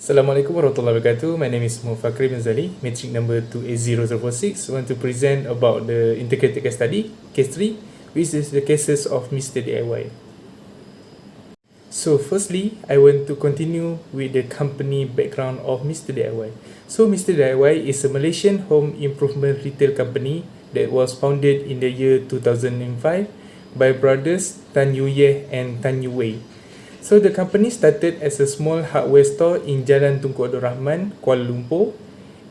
Assalamualaikum warahmatullahi wabarakatuh. My name is Fakhri Rozali, metric number 280046. I want to present about the integrated case study, case 3, which is the cases of Mr. DIY. So firstly, I want to continue with the company background of Mr. DIY. So Mr. DIY is a Malaysian home improvement retail company that was founded in the year 2005 by brothers Tan Yu Ye and Tan Yu Wei. So the company started as a small hardware store in Jalan Tunku Abdul Rahman, Kuala Lumpur,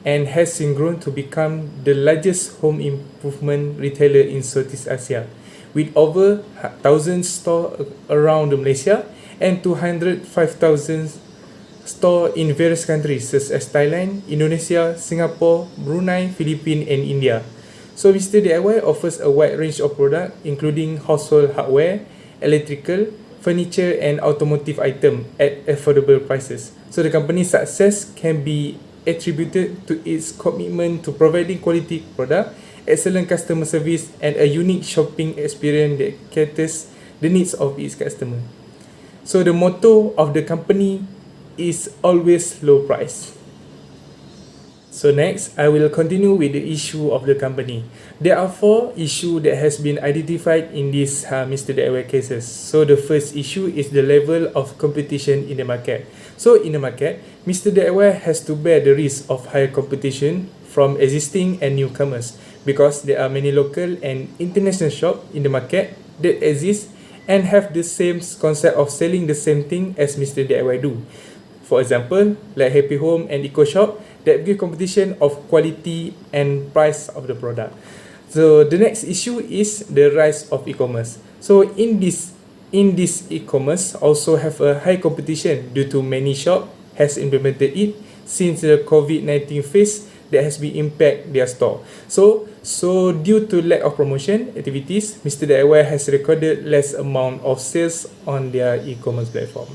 and has since grown to become the largest home improvement retailer in Southeast Asia, with over 1,000 stores around Malaysia and 205,000 stores in various countries such as Thailand, Indonesia, Singapore, Brunei, Philippines, and India. So Mr. DIY offers a wide range of products including household hardware, electrical, furniture and automotive items at affordable prices. So the company's success can be attributed to its commitment to providing quality product, excellent customer service and a unique shopping experience that caters the needs of its customer. So the motto of the company is always low price. So next, I will continue with the issue of the company. There are 4 issues that has been identified in these Mr. DIY cases. So the first issue is the level of competition in the market. So in the market, Mr. DIY has to bear the risk of higher competition from existing and newcomers because there are many local and international shops in the market that exist and have the same concept of selling the same thing as Mr. DIY do. For example, like Happy Home and Eco Shop that give competition of quality and price of the product. So the next issue is the rise of e-commerce. So in this e-commerce also have a high competition due to many shop has implemented it since the COVID-19 phase that has been impact their store. So due to lack of promotion activities, Mr. DIY has recorded less amount of sales on their e-commerce platform.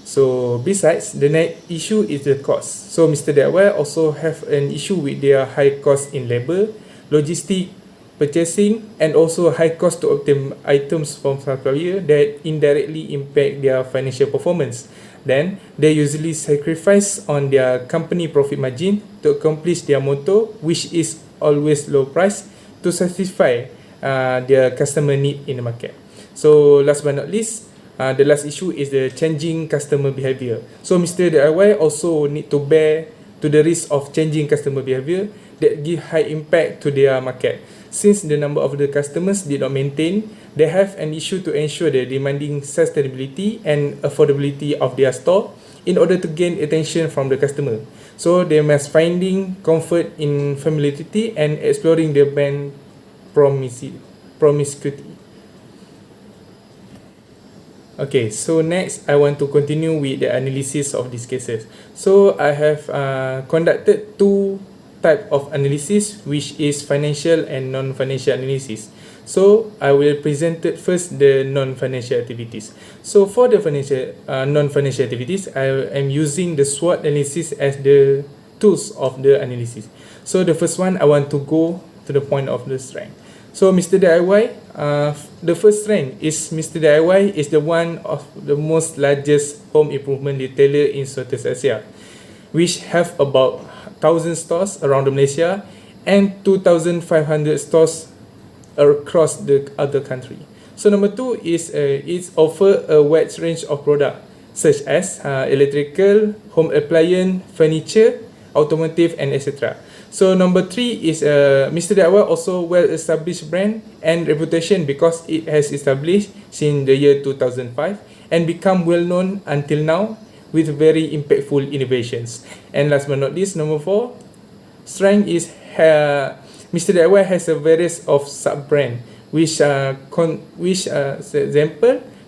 So besides, the next issue is the cost. So Mr. DIY also have an issue with their high cost in labor, logistic, purchasing and also high cost to obtain items from supplier that indirectly impact their financial performance. Then they usually sacrifice on their company profit margin to accomplish their motto, which is always low price, to satisfy their customer need in the market. So last but not least, the last issue is the changing customer behavior. So Mr. DIY also need to bear to the risk of changing customer behavior that give high impact to their market. Since the number of the customers did not maintain, they have an issue to ensure the demanding sustainability and affordability of their store in order to gain attention from the customer. So they must finding comfort in familiarity and exploring the brand promiscuity. Okay, so next I want to continue with the analysis of these cases. So I have conducted 2 type of analysis, which is financial and non-financial analysis. So I will present it first the non-financial activities. So for the non-financial activities, I am using the SWOT analysis as the tools of the analysis. So the first one, I want to go to the point of the strength. So Mr. DIY, the first strength is Mr. DIY is the one of the most largest home improvement retailer in Southeast Asia, which have about 1,000 stores around Malaysia and 2,500 stores across the other country. So number 2 is it offer a wide range of product such as electrical, home appliance, furniture, automotive and etc. So number 3 is Mr. DIY also well-established brand and reputation because it has established since the year 2005 and become well-known until now with very impactful innovations. And last but not least, number 4, strength is Mr. DIY has a various of sub-brand which example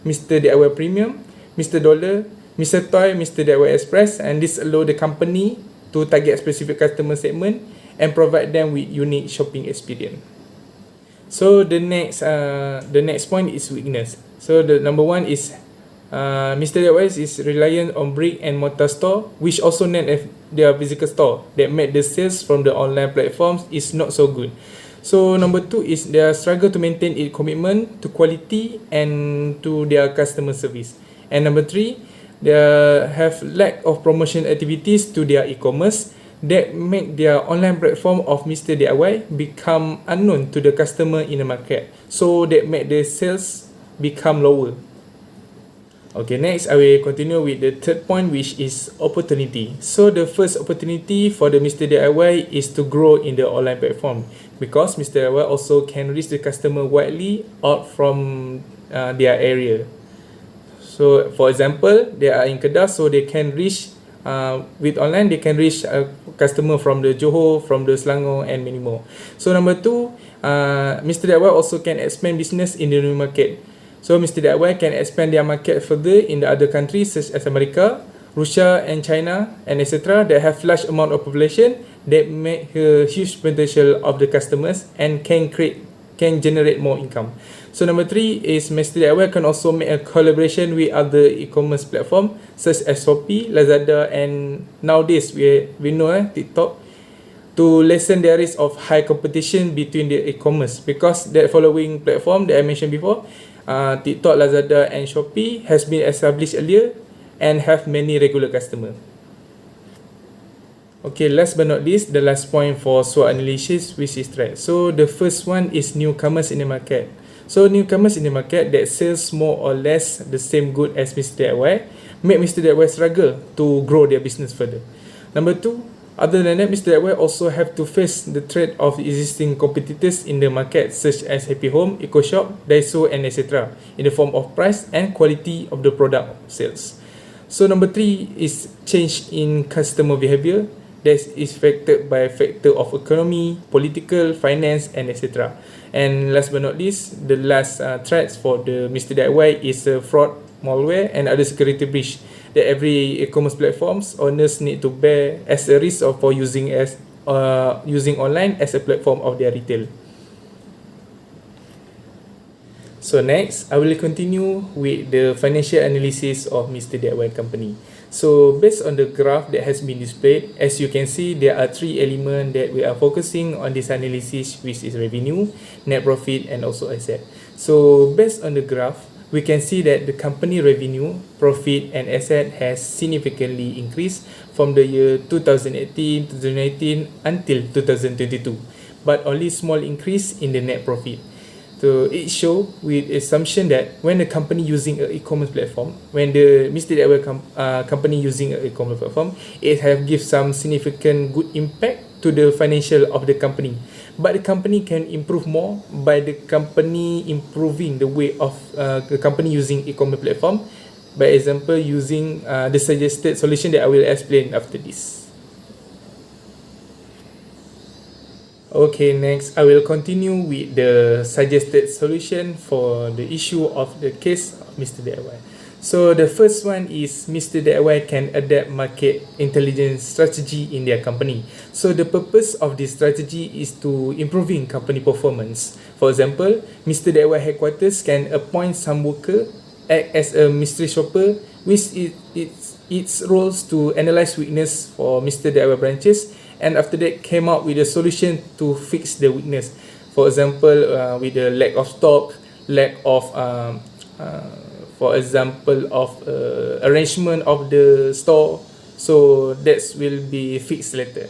Mr. DIY Premium, Mr. Dollar, Mr. Toy, Mr. DIY Express, and this allow the company to target specific customer segment and provide them with unique shopping experience. So the next point is weakness. So the number 1 is Mr. DIY is reliant on brick and mortar store, which also known as their physical store, that made the sales from the online platforms is not so good. So number 2 is their struggle to maintain its commitment to quality and to their customer service. And number 3, they have lack of promotion activities to their e-commerce that make their online platform of Mr. DIY become unknown to the customer in the market. So that make the sales become lower. Okay, next I will continue with the third point, which is opportunity. So the first opportunity for the Mr. DIY is to grow in the online platform, because Mr. DIY also can reach the customer widely out from their area. So for example, they are in Kedah, so they can reach with online, they can reach a customer from the Johor, from the Selangor, and many more. So number two, Mr. DIY also can expand business in the new market. So Mr. DIY can expand their market further in the other countries such as America, Russia, and China, and etc. that have large amount of population that make a huge potential of the customers and can generate more income. So number three is Mr. DIY can also make a collaboration with other e-commerce platform such as Shopee, Lazada, and nowadays we know TikTok, to lessen the risk of high competition between the e-commerce, because the following platform that I mentioned before, TikTok, Lazada, and Shopee has been established earlier and have many regular customers. Okay, last but not least, the last point for SWOT analysis, which is threat. So the first one is newcomers in the market. So newcomers in the market that sells more or less the same good as Mr. DIY make Mr. DIY struggle to grow their business further. Number two, other than that, Mr. DIY also have to face the threat of existing competitors in the market such as Happy Home, EcoShop, Daiso, and etc. in the form of price and quality of the product sales. So number three is change in customer behavior that is affected by factor of economy, political, finance, and etc. And last but not least, the last threats for the Mr. DIY is fraud, malware, and other security breach that every e-commerce platforms owners need to bear as a risk of for using online as a platform of their retail. So next, I will continue with the financial analysis of Mr. DIY company. So based on the graph that has been displayed, as you can see, there are three elements that we are focusing on this analysis, which is revenue, net profit, and also asset. So based on the graph, we can see that the company revenue, profit, and asset has significantly increased from the year 2018, 2019 until 2022, but only small increase in the net profit. So it shows with assumption that when the company using an e-commerce platform, when the Mr. DIY company using an e-commerce platform, it have give some significant good impact to the financial of the company. But the company can improve more by the company improving the way of the company using e-commerce platform. By example, using the suggested solution that I will explain after this. Okay, next I will continue with the suggested solution for the issue of the case of Mr. DIY. So the first one is Mr. DIY can adapt market intelligence strategy in their company. So the purpose of this strategy is to improving company performance. For example, Mr. DIY headquarters can appoint some worker act as a mystery shopper, which its roles to analyze weakness for Mr. DIY branches, and after that came out with a solution to fix the weakness. For example, with the lack of stock, lack of for example of arrangement of the store, so that will be fixed later.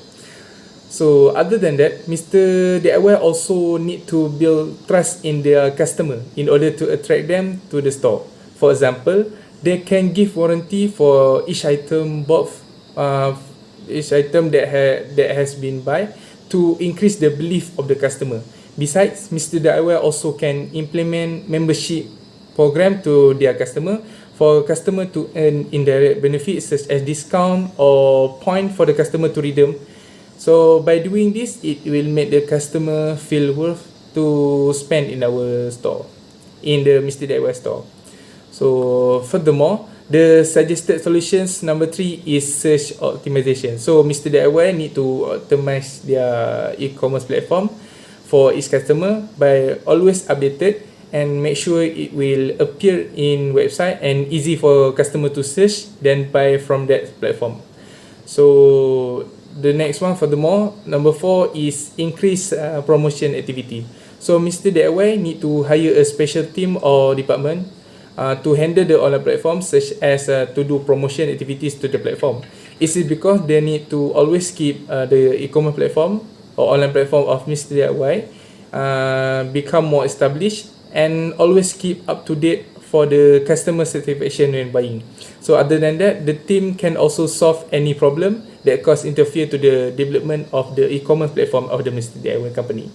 So other than that, Mr. DIY also need to build trust in their customer in order to attract them to the store. For example, they can give warranty for each item bought, each item that has been buy, to increase the belief of the customer. Besides, Mr. DIY also can implement membership program to their customer for customer to earn indirect benefits such as discount or point for the customer to redeem. So by doing this, it will make the customer feel worth to spend in our store, in the Mr. DIY store. So furthermore, the suggested solutions number 3 is search optimization. So Mr. DIY need to optimize their e-commerce platform for each customer by always updated and make sure it will appear in website and easy for customer to search then buy from that platform. So the next one, furthermore, number 4 is increase promotion activity. So Mr. DIY need to hire a special team or department to handle the online platform, such as to do promotion activities to the platform. Is it because they need to always keep the e-commerce platform or online platform of Mr. DIY become more established and always keep up to date for the customer satisfaction when buying. So other than that, the team can also solve any problem that cause interfere to the development of the e-commerce platform of the Mr. DIY company.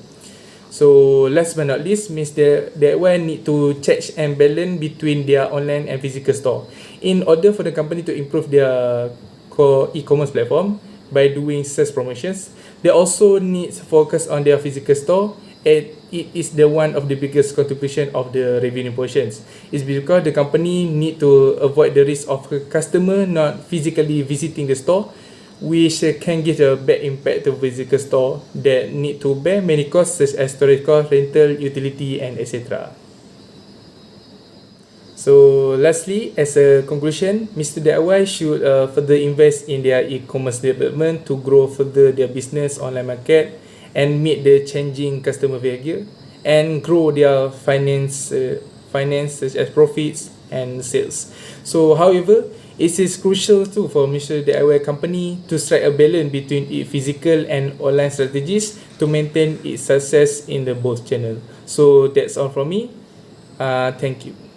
So last but not least, Mr. DIY need to check and balance between their online and physical store. In order for the company to improve their core e-commerce platform by doing sales promotions, they also need to focus on their physical store, and it is the one of the biggest contribution of the revenue portions. It's because the company need to avoid the risk of a customer not physically visiting the store, which can give a bad impact to physical store that need to bear many costs such as storage cost, rental, utility, and etc. So lastly, as a conclusion, Mr. DIY should further invest in their e-commerce development to grow further their business online market and meet the changing customer behavior and grow their finance such as profits and sales. So however, it is crucial too for Mr. DIY company to strike a balance between its physical and online strategies to maintain its success in the both channel. So that's all from me. Thank you.